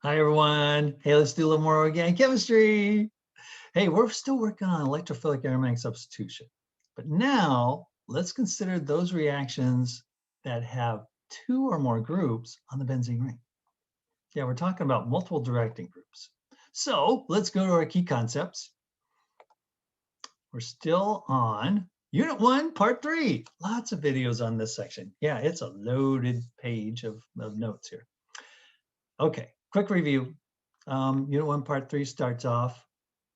Hi, everyone. Hey, let's do a little more organic chemistry. Hey, we're still working on electrophilic aromatic substitution. But now let's consider those reactions that have two or more groups on the benzene ring. Yeah, we're talking about multiple directing groups. So let's go to our key concepts. We're still on Unit 1, Part 3. Lots of videos on this section. Yeah, it's a loaded page of notes here. Okay, quick review. Unit 1, Part 3 starts off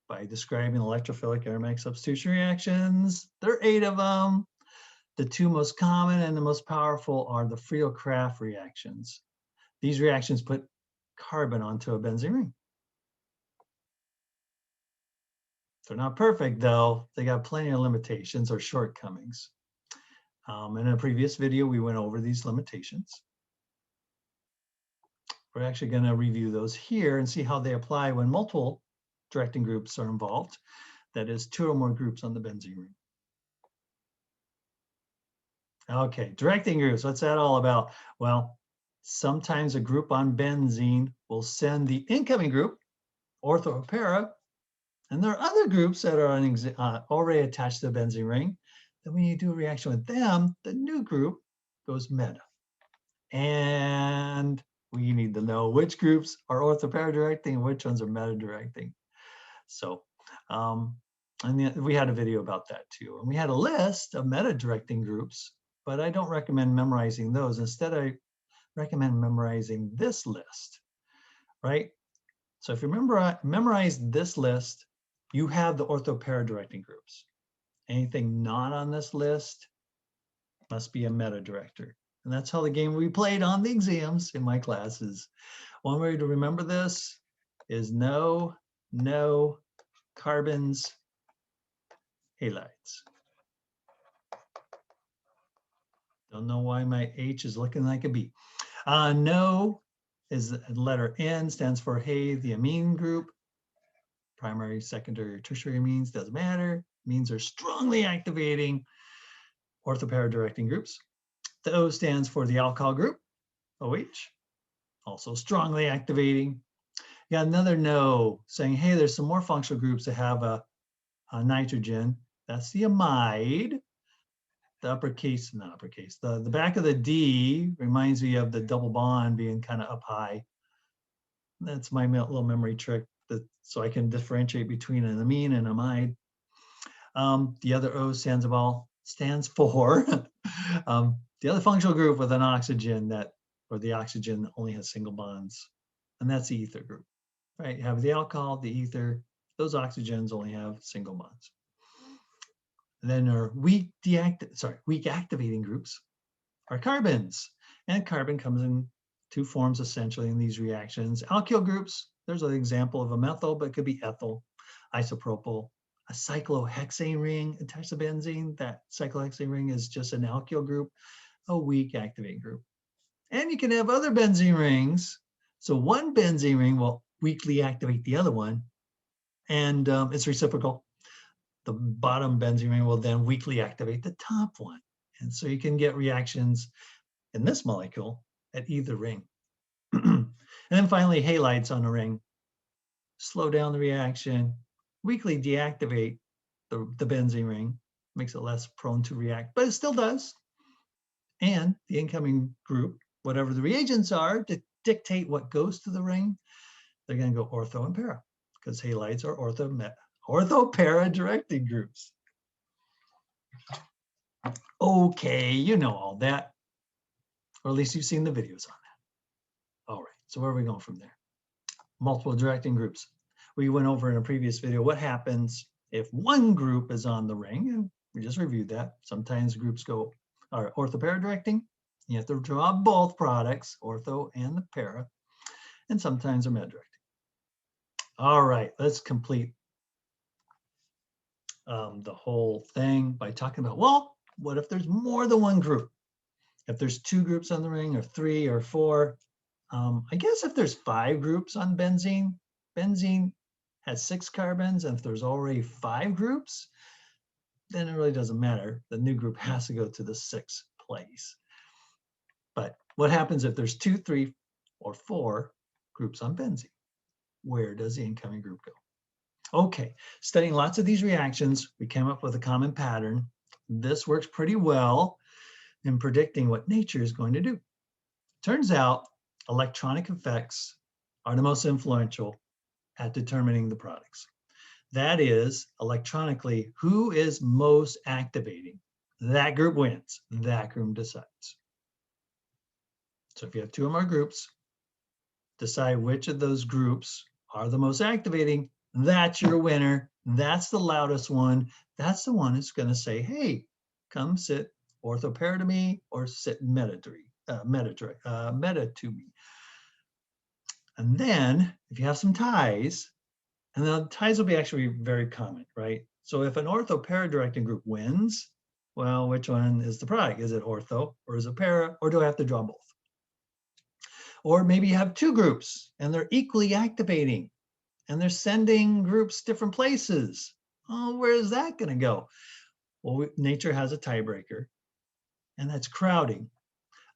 by describing electrophilic aromatic substitution reactions. There are 8 of them. The 2 most common and the most powerful are the Friedel-Crafts reactions. These reactions put carbon onto a benzene ring. They're not perfect, though. They got plenty of limitations or shortcomings. In a previous video, we went over these limitations. We're actually going to review those here and see how they apply when multiple directing groups are involved. That is 2 or more groups on the benzene ring. Okay, directing groups, what's that all about? Well, sometimes a group on benzene will send the incoming group, OrthoPara, and there are other groups that are already attached to the benzene ring. Then when you do a reaction with them, the new group goes meta. And we need to know which groups are OrthoPara directing and which ones are meta directing. So, and we had a video about that too. And we had a list of meta directing groups, but I don't recommend memorizing those. Instead, I recommend memorizing this list, right? So if you memorize this list, you have the OrthoPara directing groups. Anything not on this list must be a meta director. And that's how the game we played on the exams in my classes. One way to remember this is no carbons, halides. Don't know why my H is looking like a B. No is the letter N, stands for hey, the amine group. Primary, secondary, or tertiary amines, doesn't matter. Amines are strongly activating OrthoPara directing groups. The O stands for the alcohol group, OH, also strongly activating. You got another no saying, hey, there's some more functional groups that have a nitrogen. That's the amide. The uppercase, not uppercase, the back of the D reminds me of the double bond being kind of up high. That's my little memory trick, so I can differentiate between an amine and amide. The other O stands for the other functional group with an oxygen or the oxygen only has single bonds, and that's the ether group, right? You have the alcohol, the ether, those oxygens only have single bonds. And then our weak activating groups are carbons, and carbon comes in 2 forms essentially in these reactions. Alkyl groups, there's an example of a methyl, but it could be ethyl, isopropyl. A cyclohexane ring attached to benzene, that cyclohexane ring is just an alkyl group, a weak activating group. And you can have other benzene rings. So one benzene ring will weakly activate the other one, and it's reciprocal. The bottom benzene ring will then weakly activate the top one. And so you can get reactions in this molecule at either ring. And then finally, halides on a ring slow down the reaction, weakly deactivate the benzene ring, makes it less prone to react, but it still does. And the incoming group, whatever the reagents are to dictate what goes to the ring, they're going to go ortho and para, because halides are OrthoPara directing groups. Okay, you know all that, or at least you've seen the videos on that. All right, so where are we going from there? Multiple directing groups. We went over in a previous video what happens if one group is on the ring, and we just reviewed that. Sometimes groups are OrthoPara directing. You have to draw both products, ortho and the para, and sometimes they're meta directing. All right, let's complete the whole thing by talking about, well, what if there's more than one group? If there's 2 groups on the ring, or 3 or 4, I guess if there's 5 groups on benzene has 6 carbons, and if there's already 5 groups, then it really doesn't matter. The new group has to go to the 6th place. But what happens if there's 2, 3, or 4 groups on benzene. Where does the incoming group go? Okay, studying lots of these reactions, we came up with a common pattern. This works pretty well in predicting what nature is going to do. Turns out electronic effects are the most influential at determining the products. That is, electronically, who is most activating? That group wins. That group decides. So if you have two or more groups, decide which of those groups are the most activating. That's your winner. That's the loudest one. That's the one who's going to say, hey, come sit OrthoPara to me or sit Meta to me. And then if you have some ties, and the ties will be actually very common, right? So if an OrthoPara directing group wins, well, which one is the product? Is it ortho or is it para, or do I have to draw both? Or maybe you have two groups and they're equally activating and they're sending groups different places. Oh, where is that going to go? Well, nature has a tiebreaker, and that's crowding.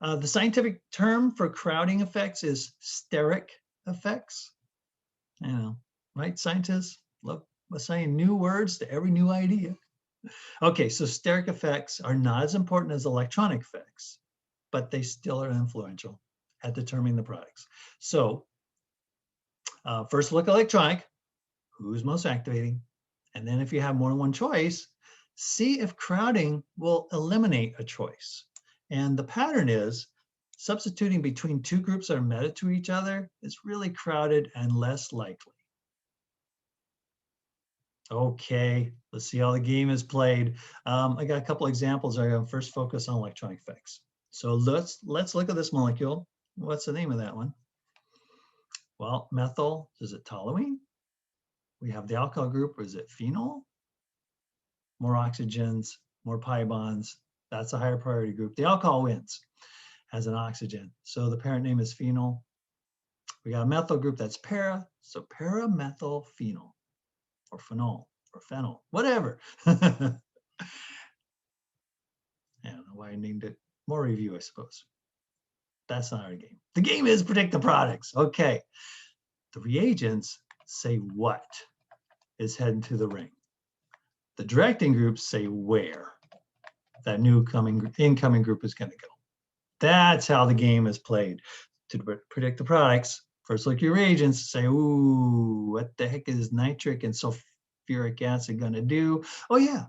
The scientific term for crowding effects is steric effects. I know, right, scientists? Love assigning new words to every new idea. Okay, so steric effects are not as important as electronic effects, but they still are influential at determining the products. So first look at electronic, who's most activating, and then if you have more than one choice, see if crowding will eliminate a choice. And the pattern is substituting between two groups that are meta to each other is really crowded and less likely. Okay, let's see how the game is played. I got a couple examples. I'm going to first focus on electronic effects. So let's look at this molecule. What's the name of that one? Well, methyl, is it toluene? We have the alkyl group, is it phenol? More oxygens, more pi bonds. That's a higher priority group. The alcohol wins, has an oxygen. So the parent name is phenol. We got a methyl group that's para, so paramethylphenol, or phenol, or phenol, whatever. I don't know why I named it. More review, I suppose. That's not our game. The game is predict the products. Okay. The reagents say what is heading to the ring. The directing groups say where that new incoming group is going to go. That's how the game is played. To predict the products, first look at your reagents, say, ooh, what the heck is nitric and sulfuric acid going to do? Oh yeah,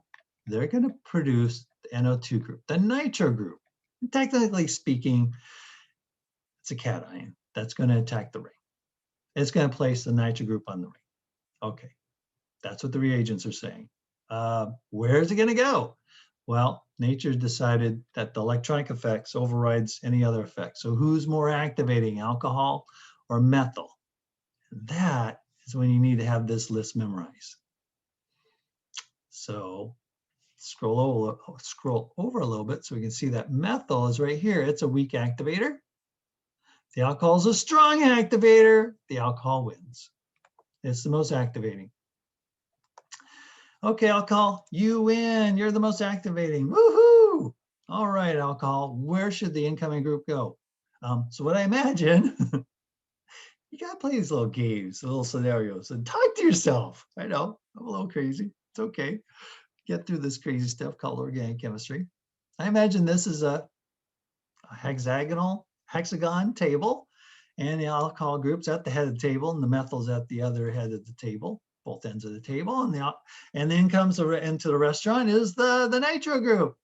they're going to produce the NO2 group, the nitro group. And technically speaking, it's a cation that's going to attack the ring. It's going to place the nitro group on the ring. Okay, that's what the reagents are saying. Where is it going to go? Well, nature decided that the electronic effects overrides any other effect. So who's more activating, alcohol or methyl? That is when you need to have this list memorized. So scroll over a little bit so we can see that methyl is right here. It's a weak activator. The alcohol is a strong activator. The alcohol wins. It's the most activating. Okay, alcohol, you win. You're the most activating. Woohoo! All right, alcohol, where should the incoming group go? So what I imagine, you gotta play these little games, little scenarios, and talk to yourself. I know, I'm a little crazy. It's okay. Get through this crazy stuff called organic chemistry. I imagine this is a hexagon table, and the alcohol group's at the head of the table, and the methyl's at the other head of the table. Both ends of the table, and then comes into the restaurant is the nitro group,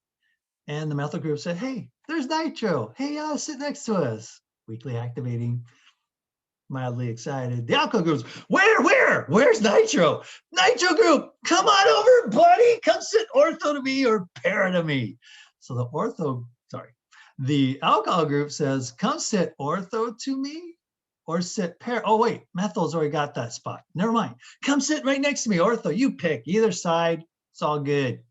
and the methyl group said, "Hey, there's nitro. Hey, sit next to us." Weakly activating, mildly excited. The alcohol groups, where's nitro? Nitro group, come on over, buddy. Come sit ortho to me or para to me. So the alcohol group says, "Come sit ortho to me." Or sit para. Oh, wait, methyl's already got that spot. Never mind. Come sit right next to me, ortho. You pick either side. It's all good.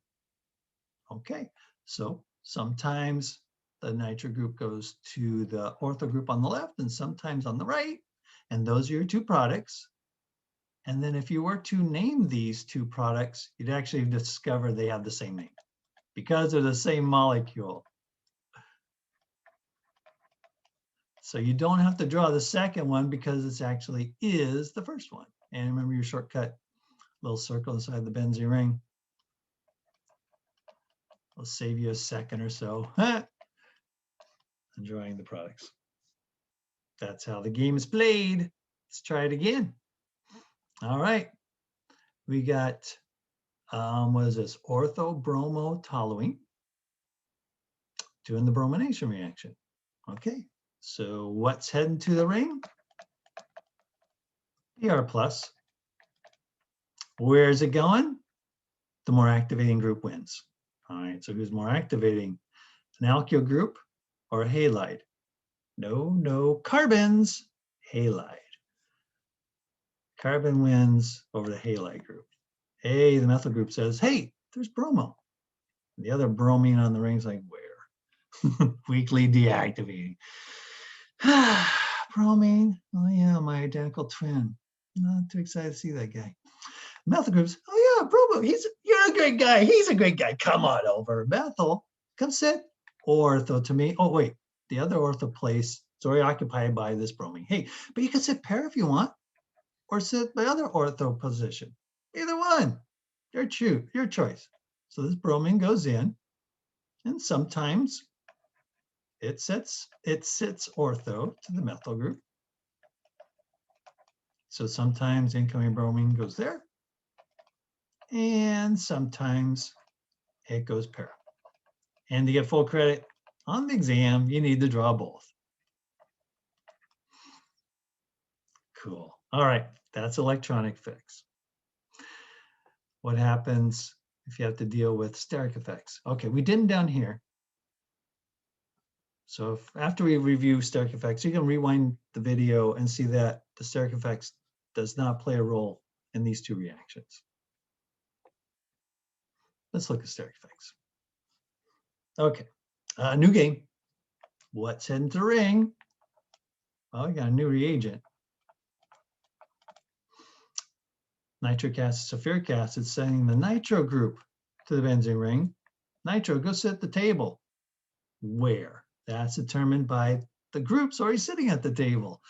Okay, so sometimes the nitro group goes to the ortho group on the left and sometimes on the right. And those are your two products. And then if you were to name these two products, you'd actually discover they have the same name because they're the same molecule. So you don't have to draw the second one because it's actually is the first one. And remember your shortcut, little circle inside the benzene ring. I'll save you a second or so. Enjoying the products. That's how the game is played. Let's try it again. All right. We got, what is this? Orthobromotoluene doing the bromination reaction. Okay. So what's heading to the ring? Br plus. Where's it going? The more activating group wins. All right, so who's more activating? An alkyl group or a halide? No, carbons, halide. Carbon wins over the halide group. Hey, the methyl group says, hey, there's bromo. The other bromine on the ring's like, where? Weakly deactivating. Bromine, oh yeah, my identical twin. Not too excited to see that guy. Methyl groups, oh yeah, bromo, you're a great guy. He's a great guy. Come on over. Methyl, come sit. Ortho to me. Oh, wait, the other ortho place is already occupied by this bromine. Hey, but you can sit pair if you want, or sit by other ortho position. Either one, your choice. So this bromine goes in, and sometimes it sits ortho to the methyl group. So sometimes incoming bromine goes there, and sometimes it goes para. And to get full credit on the exam, you need to draw both. Cool. All right, that's electronic fix. What happens if you have to deal with steric effects? Okay, we didn't down here. So after we review steric effects, you can rewind the video and see that the steric effects does not play a role in these two reactions. Let's look at steric effects. Okay, new game. What's heading to the ring? Well, we got a new reagent. Nitric acid, sulfuric acid, sending the nitro group to the benzene ring. Nitro, go sit at the table. Where? That's determined by the groups already sitting at the table.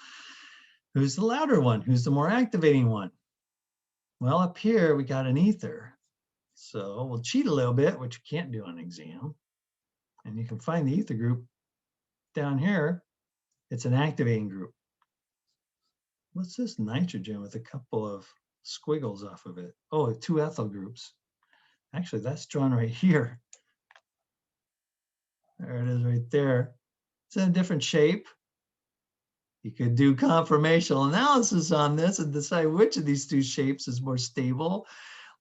Who's the louder one? Who's the more activating one? Well, up here, we got an ether. So we'll cheat a little bit, which you can't do on exam. And you can find the ether group down here. It's an activating group. What's this nitrogen with a couple of squiggles off of it? Oh, 2 ethyl groups. Actually, that's drawn right here. There it is right there. It's in a different shape. You could do conformational analysis on this and decide which of these 2 shapes is more stable,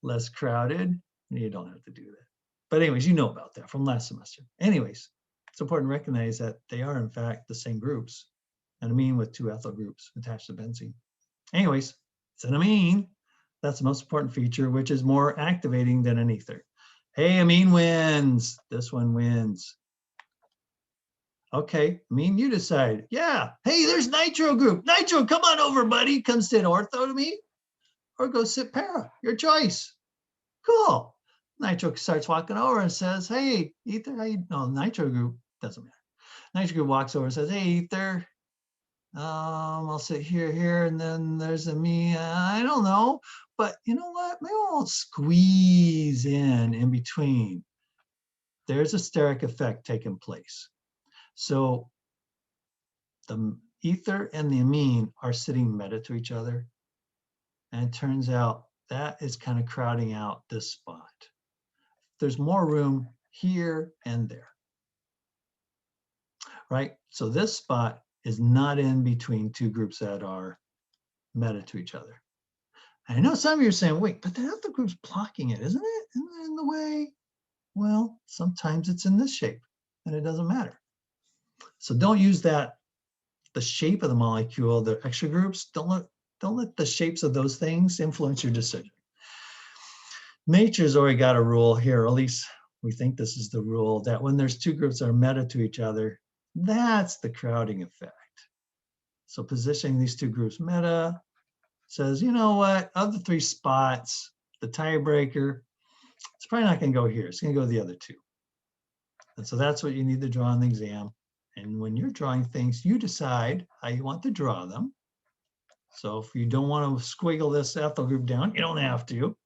less crowded. You don't have to do that. But anyways, you know about that from last semester. Anyways, it's important to recognize that they are in fact the same groups. An amine with 2 ethyl groups attached to benzene. Anyways, it's an amine. That's the most important feature, which is more activating than an ether. Hey, amine wins. This one wins. Okay, amine, you decide. Yeah, hey, there's nitro group. Nitro, come on over, buddy. Come sit ortho to me, or go sit para. Your choice. Cool. Nitro starts walking over and says, hey, ether, how you? No, nitro group, doesn't matter. Nitro group walks over and says, hey, ether, I'll sit here, and then there's a me. I don't know, but you know what? Maybe I'll squeeze in between. There's a steric effect taking place. So the ether and the amine are sitting meta to each other, and it turns out that is kind of crowding out this spot. There's more room here and there, right? So this spot is not in between 2 groups that are meta to each other. And I know some of you are saying, wait, but the other group's blocking it, isn't it? Isn't it in the way? Well, sometimes it's in this shape, and it doesn't matter. So don't use that, the shape of the molecule, the extra groups, don't let the shapes of those things influence your decision. Nature's already got a rule here, or at least we think this is the rule, that when there's 2 groups that are meta to each other, that's the crowding effect. So positioning these 2 groups meta says, you know what, of the 3 spots, the tiebreaker, it's probably not going to go here. It's going to go to the other 2. And so that's what you need to draw on the exam. And when you're drawing things, you decide how you want to draw them. So if you don't want to squiggle this ethyl group down, you don't have to.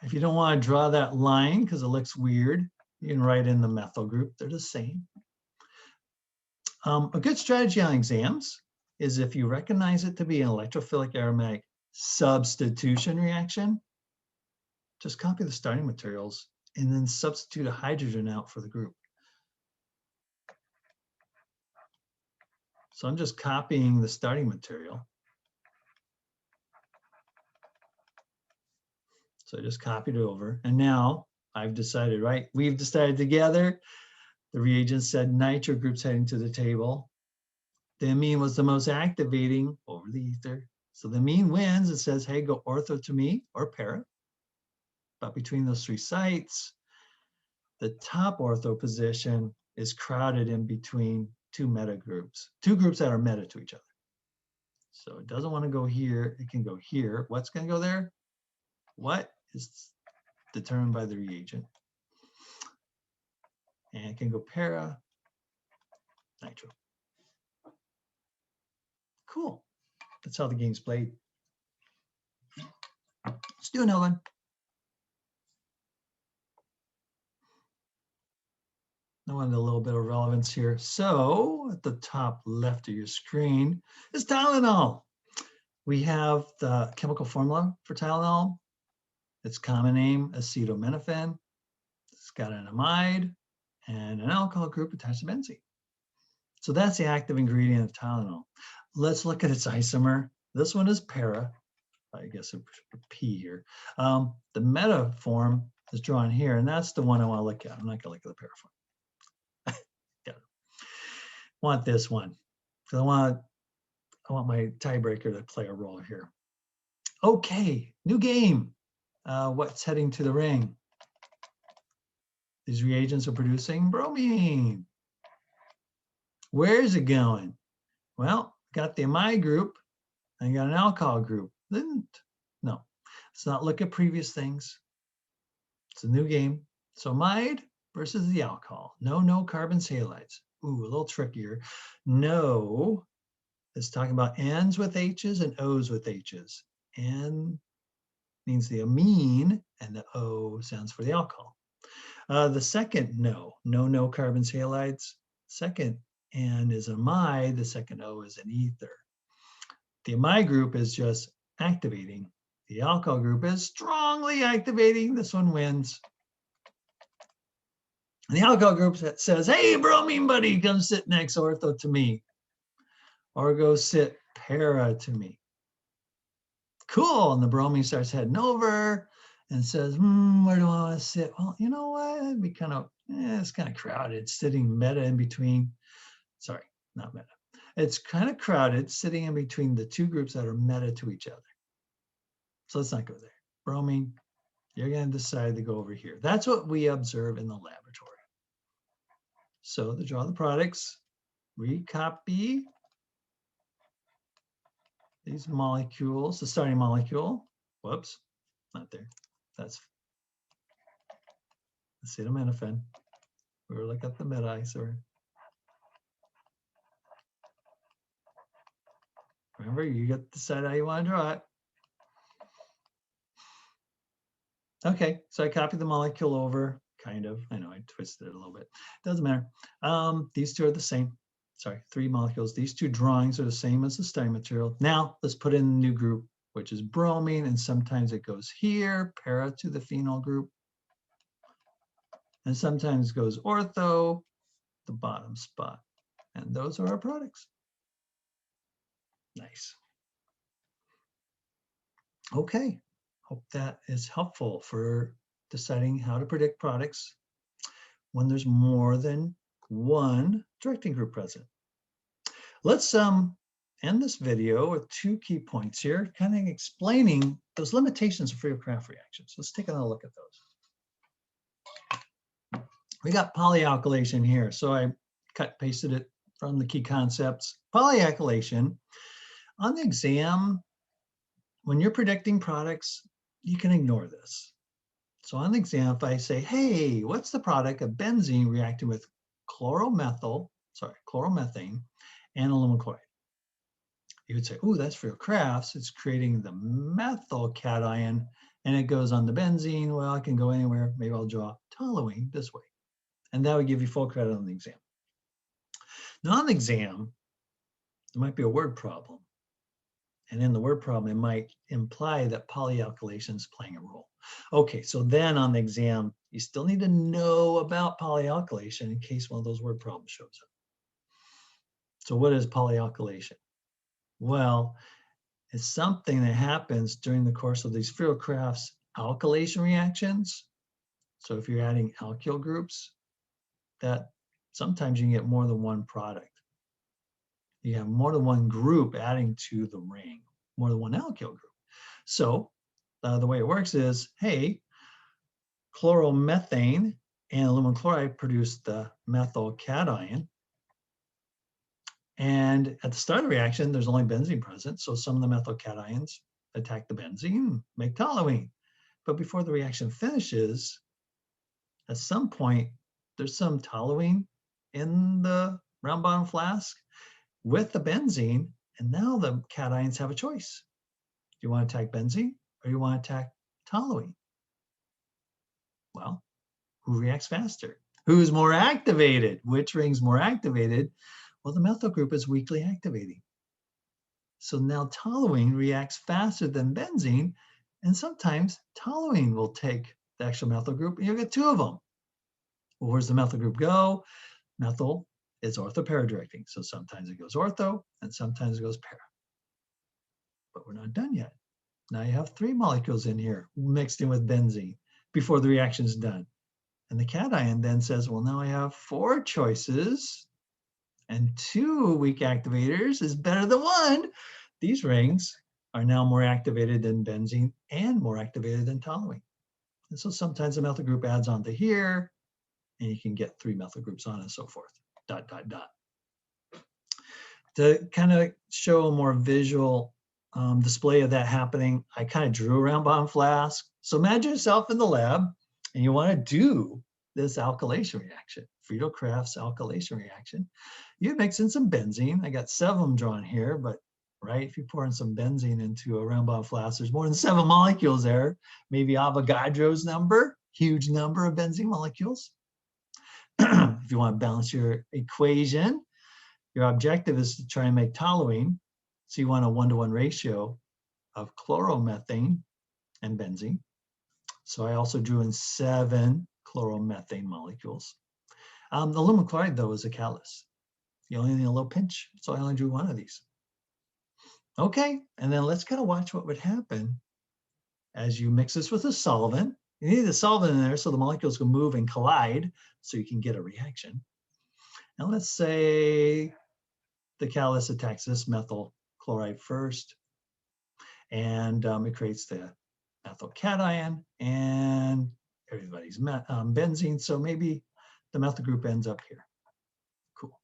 If you don't want to draw that line because it looks weird, you can write in the methyl group. They're the same. A good strategy on exams is if you recognize it to be an electrophilic aromatic substitution reaction, just copy the starting materials and then substitute a hydrogen out for the group. So I'm just copying the starting material. So I just copied it over. And now I've decided, right? We've decided together. The reagent said nitro group's heading to the table. The amine was the most activating over the ether. So the amine wins. It says, hey, go ortho to me or para. But between those three sites, the top ortho position is crowded in between two meta groups, two groups that are meta to each other. So it doesn't want to go here. It can go here. What's going to go there? What is determined by the reagent. And it can go para, nitro. Cool. That's how the game's played. Let's do another one. I wanted a little bit of relevance here. So at the top left of your screen is Tylenol. We have the chemical formula for Tylenol. Its common name, acetaminophen. It's got an amide and an alcohol group attached to benzene. So that's the active ingredient of Tylenol. Let's look at its isomer. This one is para. I guess a P here. The meta form is drawn here, and that's the one I want to look at. I'm not going to look at the para form. Want this one because I want my tiebreaker to play a role here. Okay, new game. What's heading to the ring? These reagents are producing bromine. Where is it going? Well, got the amide group and got an alcohol group. No, let's not look at previous things. It's a new game. So amide versus the alcohol. No carbons halides. Ooh, a little trickier. No, it's talking about N's with H's and O's with H's. N means the amine, and the O stands for the alcohol. The second no carbons halides. Second N is amide, the second O is an ether. The amide group is just activating. The alcohol group is strongly activating. This one wins. And the alcohol group says, hey, bromine buddy, come sit next ortho to me. Or go sit para to me. Cool. And the bromine starts heading over and says, where do I want to sit? Well, you know what? It'd be kind of, it's kind of crowded. It's sitting meta in between. Sorry, not meta. It's kind of crowded, sitting in between the two groups that are meta to each other. So let's not go there. Bromine, you're going to decide to go over here. That's what we observe in the laboratory. So to draw the products, we copy these molecules, the starting molecule. Whoops, not there. That's acetaminophen. We were looking at the meta-isomer. Remember, you get to decide how you want to draw it. Okay, so I copied the molecule over, kind of. I know I twisted it a little bit. Doesn't matter. These two are the same. Sorry, three molecules. These two drawings are the same as the starting material. Now let's put in a new group, which is bromine, and sometimes it goes here, para to the phenol group. And sometimes it goes ortho, the bottom spot. And those are our products. Nice. Okay, hope that is helpful for deciding how to predict products when there's more than one directing group present. Let's end this video with two key points here, kind of explaining those limitations of Friedel-Crafts reactions. Let's take another look at those. We got polyalkylation here, so I pasted it from the key concepts. Polyalkylation, on the exam, when you're predicting products, you can ignore this. So on the exam, if I say, hey, what's the product of benzene reacting with chloromethane, and aluminum chloride. You would say, oh, that's for your crafts. It's creating the methyl cation, and it goes on the benzene. Well, I can go anywhere. Maybe I'll draw toluene this way. And that would give you full credit on the exam. Now on the exam, there might be a word problem. And in the word problem, it might imply that polyalkylation is playing a role. Okay, so then on the exam, you still need to know about polyalkylation in case one of those word problems shows up. So what is polyalkylation? Well, it's something that happens during the course of these Friedel-Crafts alkylation reactions. So if you're adding alkyl groups, that sometimes you can get more than one product. You have more than one group adding to the ring, more than one alkyl group. So the way it works is, hey, chloromethane and aluminum chloride produce the methyl cation. And at the start of the reaction, there's only benzene present. So some of the methyl cations attack the benzene, make toluene. But before the reaction finishes, at some point, there's some toluene in the round bottom flask with the benzene, and now the cations have a choice. Do you want to attack benzene or you want to attack toluene? Well, who reacts faster? Who's more activated? Which ring's more activated? Well, the methyl group is weakly activating. So now toluene reacts faster than benzene, and sometimes toluene will take the extra methyl group, and you'll get two of them. Well, where's the methyl group go? Methyl is OrthoPara directing. So sometimes it goes ortho and sometimes it goes para. But we're not done yet. Now you have 3 molecules in here mixed in with benzene before the reaction is done. And the cation then says, well, now I have 4 choices and 2 weak activators is better than 1. These rings are now more activated than benzene and more activated than toluene. And so sometimes the methyl group adds on to here, and you can get 3 methyl groups on and so forth, ... To kind of show a more visual display of that happening, I kind of drew a round bottom flask. So imagine yourself in the lab, and you want to do this alkylation reaction, Friedel-Crafts alkylation reaction. You mix in some benzene. I got 7 of them drawn here, but right, if you pour in some benzene into a round bottom flask, there's more than 7 molecules there. Maybe Avogadro's number, huge number of benzene molecules. If you want to balance your equation, your objective is to try and make toluene. So you want a 1-to-1 ratio of chloromethane and benzene. So I also drew in 7 chloromethane molecules. The aluminum chloride, though, is a catalyst. You only need a little pinch, so I only drew 1 of these. Okay, and then let's kind of watch what would happen as you mix this with a solvent. You need the solvent in there so the molecules can move and collide so you can get a reaction. Now let's say the catalyst attacks this methyl chloride first, and it creates the methyl cation and everybody's benzene. So maybe the methyl group ends up here. Cool.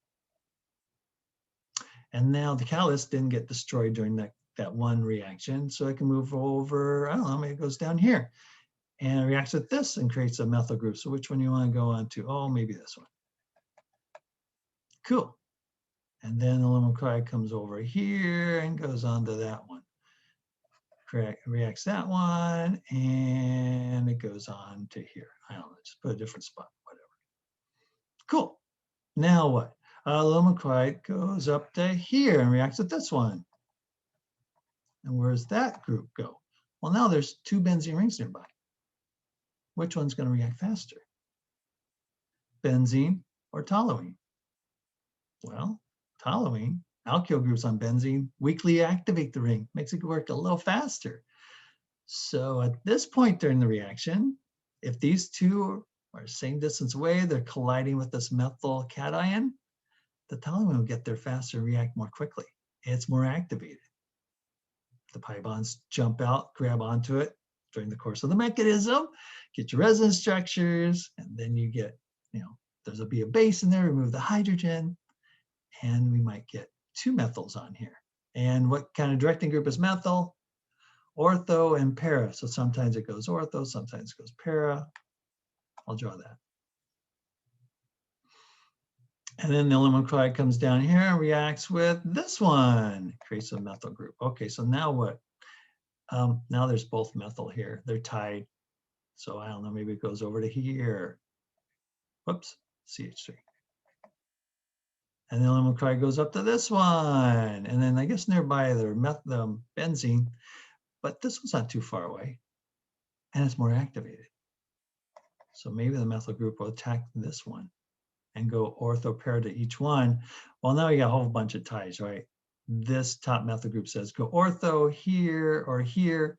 And now the catalyst didn't get destroyed during that one reaction, so it can move over, I don't know, maybe it goes down here and it reacts with this and creates a methyl group. So which one do you want to go on to? Oh, maybe this one. Cool. And then the aluminum chloride comes over here and goes on to that one. Reacts that one, and it goes on to here. I don't know, just put a different spot, whatever. Cool. Now what? Aluminum chloride goes up to here and reacts with this one. And where's that group go? Well, now there's 2 benzene rings nearby. Which one's going to react faster? Benzene or toluene? Well, toluene, alkyl groups on benzene, weakly activate the ring, makes it work a little faster. So at this point during the reaction, if these 2 are the same distance away, they're colliding with this methyl cation, the toluene will get there faster and react more quickly. It's more activated. The pi bonds jump out, grab onto it during the course of the mechanism, get your resonance structures, and then you get, there'll be a base in there, remove the hydrogen, and we might get 2 methyls on here. And what kind of directing group is methyl? Ortho and para. So sometimes it goes ortho, sometimes it goes para. I'll draw that. And then the aluminum chloride comes down here and reacts with this one, creates a methyl group. Okay, so now what? Now there's both methyl here. They're tied. So I don't know, maybe it goes over to here. Whoops, CH3. And the aluminum chloride goes up to this one. And then I guess nearby they're benzene, but this one's not too far away. And it's more activated. So maybe the methyl group will attack this one and go OrthoPara to each one. Well, now we got a whole bunch of ties, right? This top methyl group says go ortho here or here.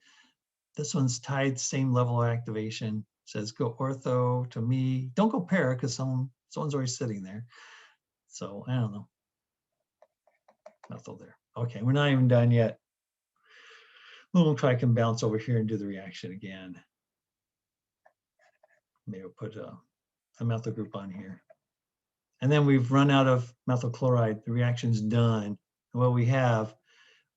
This one's tied, same level of activation. Says go ortho to me. Don't go para because someone's already sitting there. So I don't know. Methyl there. Okay, we're not even done yet. We'll try can bounce over here and do the reaction again. Maybe we'll put a methyl group on here. And then we've run out of methyl chloride. The reaction's done. And what we have,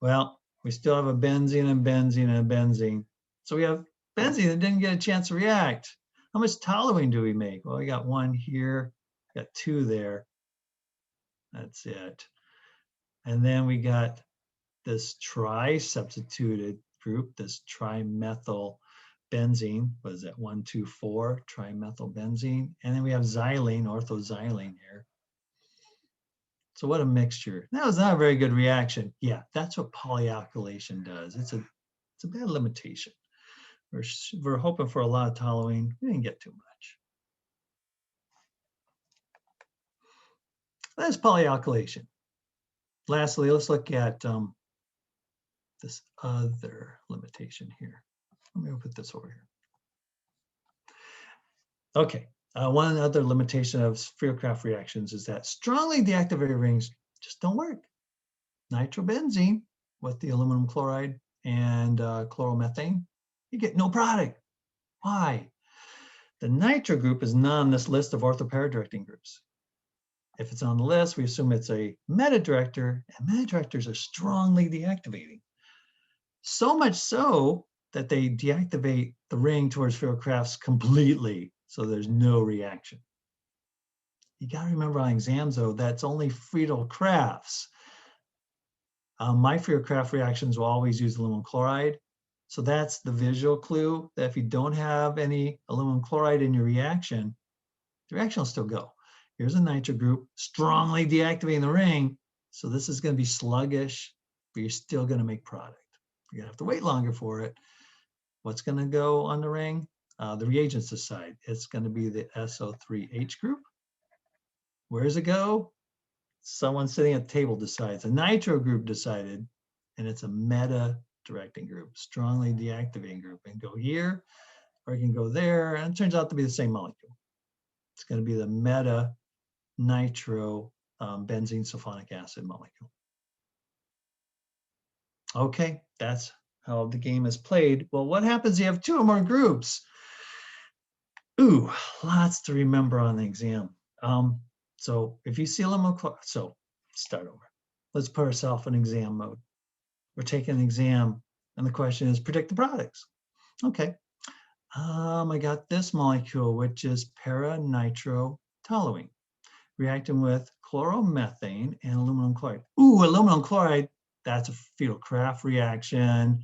well, we still have a benzene and benzene and a benzene. So we have benzene that didn't get a chance to react. How much toluene do we make? Well, we got one here, got two there. That's it. And then we got this tri-substituted group, this trimethyl benzene, what is that, 1, 2, 4, trimethyl benzene. And then we have xylene, orthoxylene here. So what a mixture. That was not a very good reaction. Yeah, that's what polyalkylation does. It's a bad limitation. We're hoping for a lot of toluene. We didn't get too much. That's polyalkylation. Lastly, let's look at this other limitation here. Let me put this over here. Okay, one other limitation of Fourier-Krafft reactions is that strongly deactivated rings just don't work. Nitrobenzene with the aluminum chloride and chloromethane, you get no product. Why? The nitro group is not on this list of OrthoPara directing groups. If it's on the list, we assume it's a metadirector, and metadirectors are strongly deactivating. So much so that they deactivate the ring towards Fourier-Krafts completely, so there's no reaction. You got to remember on exams, though, that's only Friedel-Crafts. My Fourier-Krafft reactions will always use aluminum chloride. So that's the visual clue that if you don't have any aluminum chloride in your reaction, the reaction will still go. Here's a nitro group strongly deactivating the ring. So this is going to be sluggish, but you're still going to make product. You're going to have to wait longer for it. What's going to go on the ring? The reagents decide. It's going to be the SO3H group. Where does it go? Someone sitting at the table decides. A nitro group decided, and it's a meta-directing group, strongly deactivating group. And go here, or it can go there, and it turns out to be the same molecule. It's going to be the meta-nitro benzene sulfonic acid molecule. Okay, that's how the game is played. Well, what happens if you have two or more groups? Ooh, lots to remember on the exam. So if you see aluminum chloride, so start over. Let's put ourselves in exam mode. We're taking an exam, and the question is predict the products. Okay. I got this molecule, which is para-nitrotoluene, reacting with chloromethane and aluminum chloride. Ooh, aluminum chloride, that's a Friedel-Krafft reaction.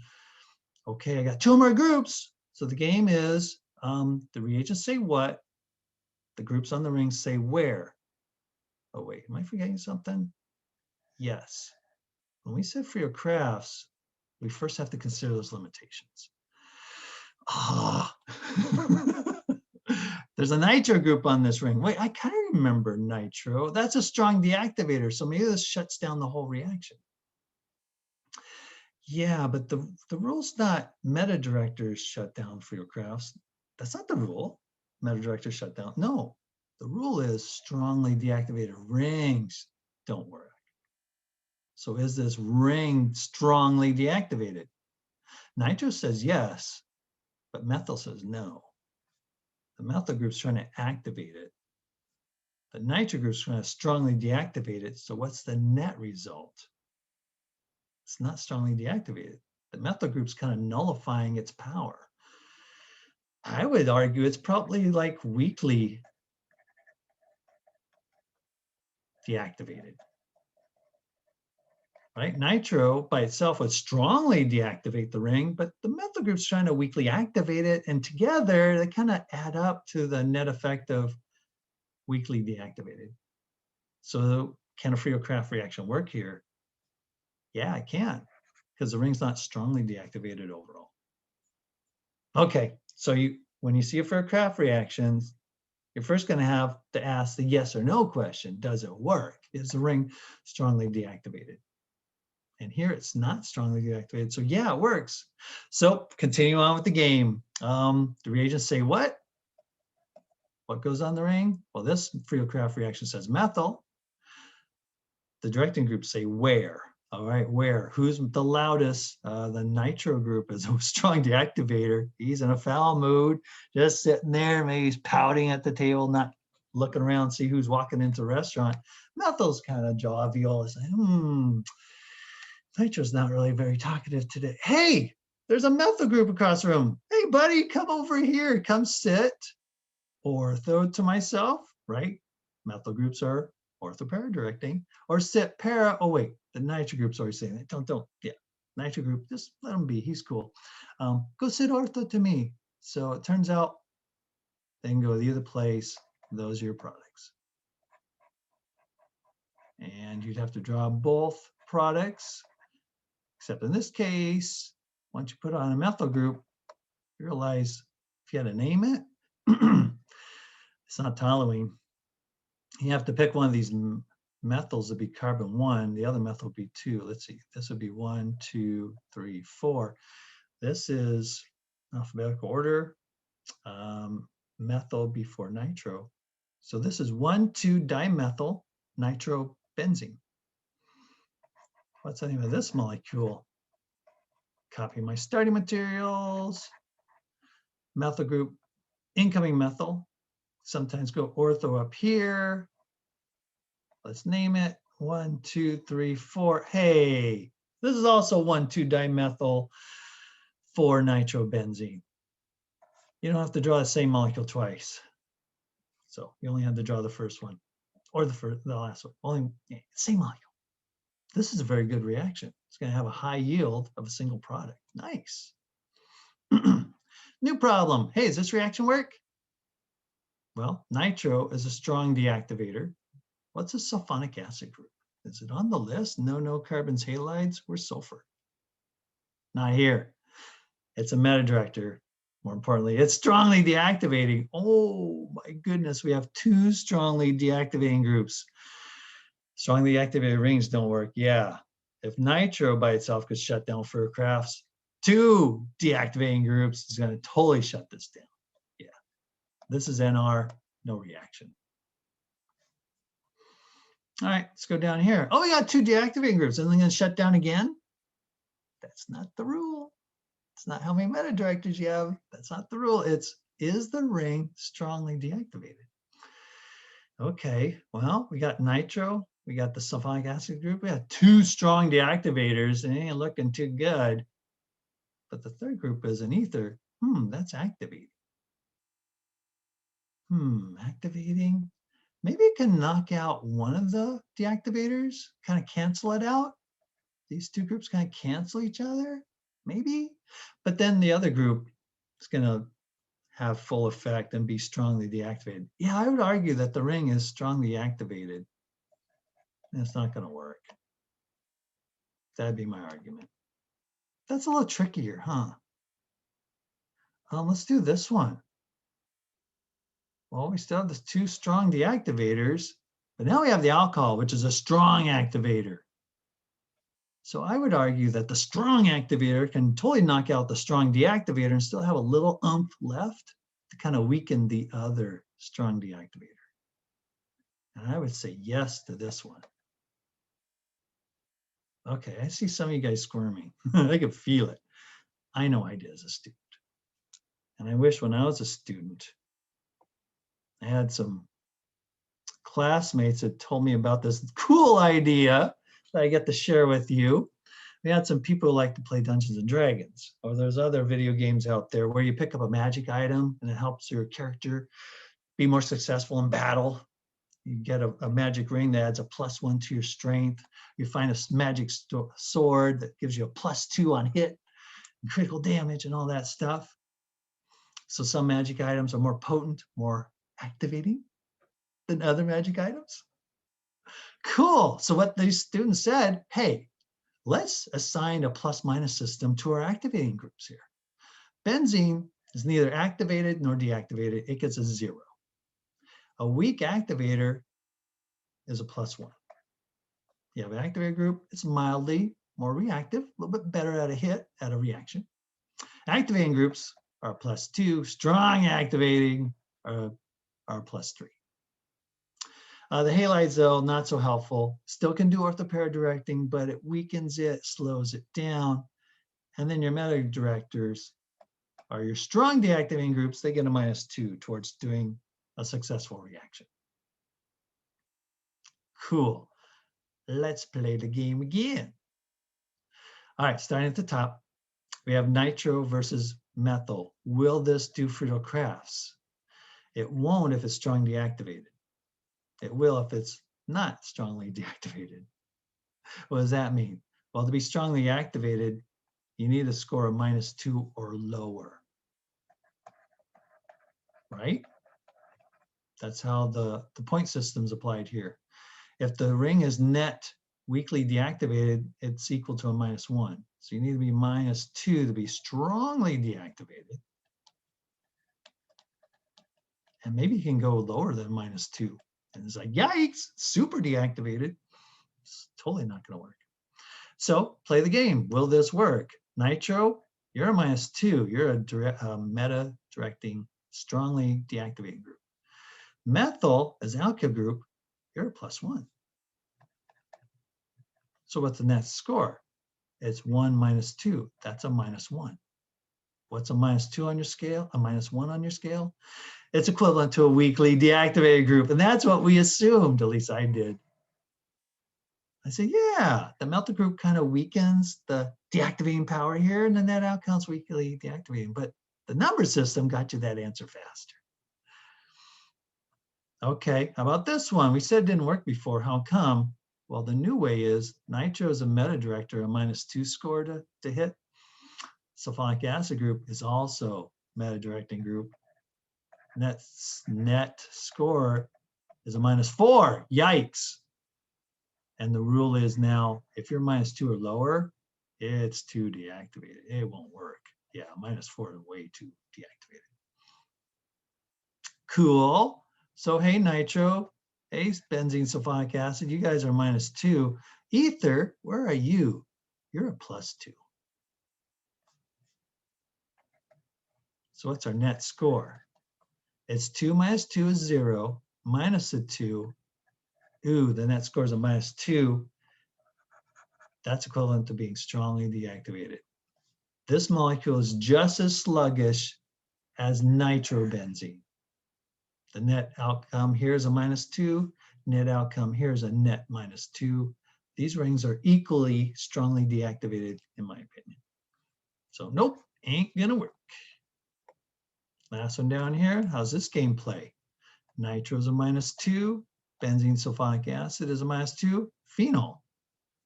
Okay, I got two more groups. So the game is the reagents say what, the groups on the ring say where. Oh wait, am I forgetting something? Yes. When we said Fourier-Krafts, we first have to consider those limitations. Ah, there's a nitro group on this ring. Wait, I kind of remember nitro. That's a strong deactivator, so maybe this shuts down the whole reaction. Yeah, but the rule's not metadirectors shut down Fourier-Krafts. That's not the rule. Metadirectors shut down. No, the rule is strongly deactivated rings don't work. So is this ring strongly deactivated? Nitro says yes, but methyl says no. The methyl group's trying to activate it. The nitro group's trying to strongly deactivate it. So what's the net result? It's not strongly deactivated. The methyl group's kind of nullifying its power. I would argue it's probably like weakly. deactivated. Right? Nitro by itself would strongly deactivate the ring, but the methyl group's trying to weakly activate it, and together they kind of add up to the net effect of weakly deactivated. So can a Friedel-Crafts reaction work here? Yeah, it can, because the ring's not strongly deactivated overall. Okay, so when you see a Friedel-Crafts reaction, you're first going to have to ask the yes or no question. Does it work? Is the ring strongly deactivated? And here it's not strongly deactivated. So yeah, it works. So continue on with the game. The reagents say what? What goes on the ring? Well, this Friedel-Crafts reaction says methyl. The directing groups say where. All right, where? Who's the loudest? The nitro group is a strong deactivator. He's in a foul mood, just sitting there. Maybe he's pouting at the table, not looking around, see who's walking into the restaurant. Methyl's kind of jovial. It's like, Nitro's not really very talkative today. Hey, there's a methyl group across the room. Hey, buddy, come over here. Come sit. Ortho to myself, right? Methyl groups are OrthoPara directing. Or sit para. Oh, wait, the nitro group's always saying that. Don't. Yeah, nitro group, just let him be. He's cool. Go sit ortho to me. So it turns out they can go the other place. Those are your products. And you'd have to draw both products. Except in this case, once you put on a methyl group, you realize if you had to name it, it's not toluene. You have to pick one of these methyls to be carbon 1. The other methyl would be 2. Let's see. This would be 1, 2, 3, 4. This is alphabetical order. Methyl before nitro. So this is 1,2-dimethyl nitrobenzene. What's the name of this molecule? Copy my starting materials. Methyl group, incoming methyl. Sometimes go ortho up here. Let's name it 1, 2, 3, 4. Hey, this is also 1,2-dimethyl 4-nitrobenzene. You don't have to draw the same molecule twice. So you only have to draw the first one or the last one. Only same molecule. This is a very good reaction. It's going to have a high yield of a single product. Nice. New problem. Hey, does this reaction work? Well, nitro is a strong deactivator. What's a sulfonic acid group? Is it on the list? No carbons, halides. Where's sulfur? Not here. It's a metadirector. More importantly, it's strongly deactivating. Oh my goodness, we have 2 strongly deactivating groups. Strongly deactivated rings don't work. Yeah, if nitro by itself could shut down Friedel-Crafts, 2 deactivating groups is going to totally shut this down. Yeah, this is NR, no reaction. All right, let's go down here. Oh, we got 2 deactivating groups. Isn't it going to shut down again? That's not the rule. It's not how many metadirectors you have. That's not the rule. It's, is the ring strongly deactivated? Okay, well, we got nitro. We got the sulfonic acid group. We got 2 strong deactivators, and it ain't looking too good. But the third group is an ether. That's activating. Activating. Maybe it can knock out one of the deactivators, kind of cancel it out. These 2 groups kind of cancel each other, maybe. But then the other group is going to have full effect and be strongly deactivated. Yeah, I would argue that the ring is strongly activated. It's not going to work. That'd be my argument. That's a little trickier, huh? Let's do this one. Well, we still have the 2 strong deactivators, but now we have the alcohol, which is a strong activator. So I would argue that the strong activator can totally knock out the strong deactivator and still have a little oomph left to kind of weaken the other strong deactivator. And I would say yes to this one. Okay, I see some of you guys squirming. I can feel it. I know I did as a student. And I wish when I was a student, I had some classmates that told me about this cool idea that I get to share with you. We had some people who like to play Dungeons and Dragons, or there's other video games out there where you pick up a magic item and it helps your character be more successful in battle. You get a magic ring that adds a +1 to your strength. You find a magic sword that gives you a +2 on hit, and critical damage, and all that stuff. So some magic items are more potent, more activating than other magic items. Cool. So what these students said, hey, let's assign a plus-minus system to our activating groups here. Benzene is neither activated nor deactivated. It gets a 0. A weak activator is a +1. You have an activated group, it's mildly more reactive, a little bit better at a hit, at a reaction. Activating groups are +2, strong activating are +3. The halides, though, not so helpful. Still can do OrthoPara directing, but it weakens it, slows it down. And then your Metadirectors are your strong deactivating groups. They get a -2 towards doing a successful reaction. Cool. Let's play the game again. All right, starting at the top, we have nitro versus methyl. Will this do Friedel crafts? It won't if it's strong deactivated. It will if it's not strongly deactivated. What does that mean? Well, to be strongly activated, you need a score of -2 or lower, right? That's how the point system's applied here. If the ring is net weakly deactivated, it's equal to a -1. So you need to be -2 to be strongly deactivated. And maybe you can go lower than -2. And it's like, yikes, super deactivated. It's totally not going to work. So play the game. Will this work? Nitro, you're a -2. You're a meta-directing, strongly deactivating group. Methyl, as alkyl group, you're a +1. So what's the net score? It's 1 - 2. That's a -1. What's a -2 on your scale? A -1 on your scale? It's equivalent to a weakly deactivated group. And that's what we assumed, at least I did. I said, yeah, the methyl group kind of weakens the deactivating power here, and the net outcome's weakly deactivating. But the number system got you that answer faster. Okay, how about this one? We said it didn't work before. How come? Well, the new way is nitro is a Metadirector, a -2 score to hit. Sulfonic acid group is also Metadirecting group. Net score is a -4. Yikes. And the rule is now, if you're -2 or lower, it's too deactivated. It won't work. Yeah, -4 is way too deactivated. Cool. So hey, nitro. Hey, benzene sulfonic acid. You guys are -2. Ether, where are you? You're a +2. So what's our net score? It's 2 - 2 is 0, minus a 2. Ooh, the net score is a -2. That's equivalent to being strongly deactivated. This molecule is just as sluggish as nitrobenzene. The net outcome here is a -2. Net outcome here is a net -2. These rings are equally strongly deactivated, in my opinion. So nope, ain't gonna work. Last one down here, how's this game play? Nitro is a -2. Benzene sulfonic acid is a -2. Phenol,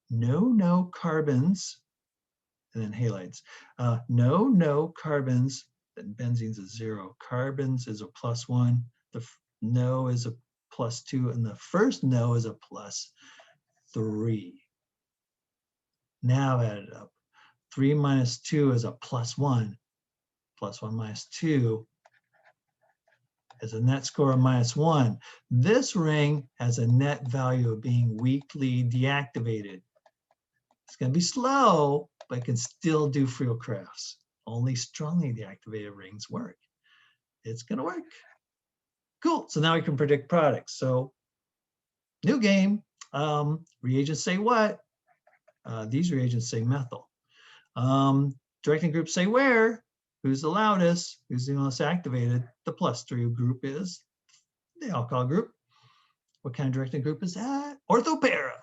no carbons, and then halides. No carbons, then benzene's a 0. Carbons is a +1. The no is a +2, and the first no is a +3. Now add it up. 3 - 2 is a +1. +1 - 2 is a net score of -1. This ring has a net value of being weakly deactivated. It's going to be slow, but it can still do Friedel crafts. Only strongly deactivated rings work. It's going to work. Cool. So now we can predict products. So new game. Reagents say what? These reagents say methyl. Directing groups say where? Who's the loudest? Who's the most activated? The +3 group is the alcohol group. What kind of directing group is that? OrthoPara.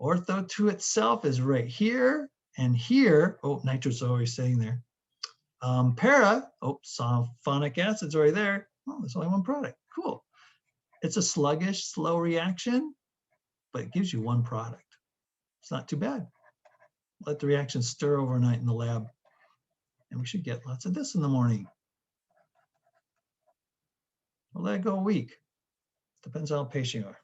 Ortho to itself is right here and here. Oh, nitro's always sitting there. Para, oh, sulfonic acid's already there. Oh, there's only one product. Cool. It's a sluggish, slow reaction, but it gives you one product. It's not too bad. Let the reaction stir overnight in the lab, and we should get lots of this in the morning. We'll let it go a week. Depends on how patient you are.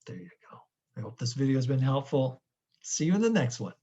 There you go. I hope this video has been helpful. See you in the next one.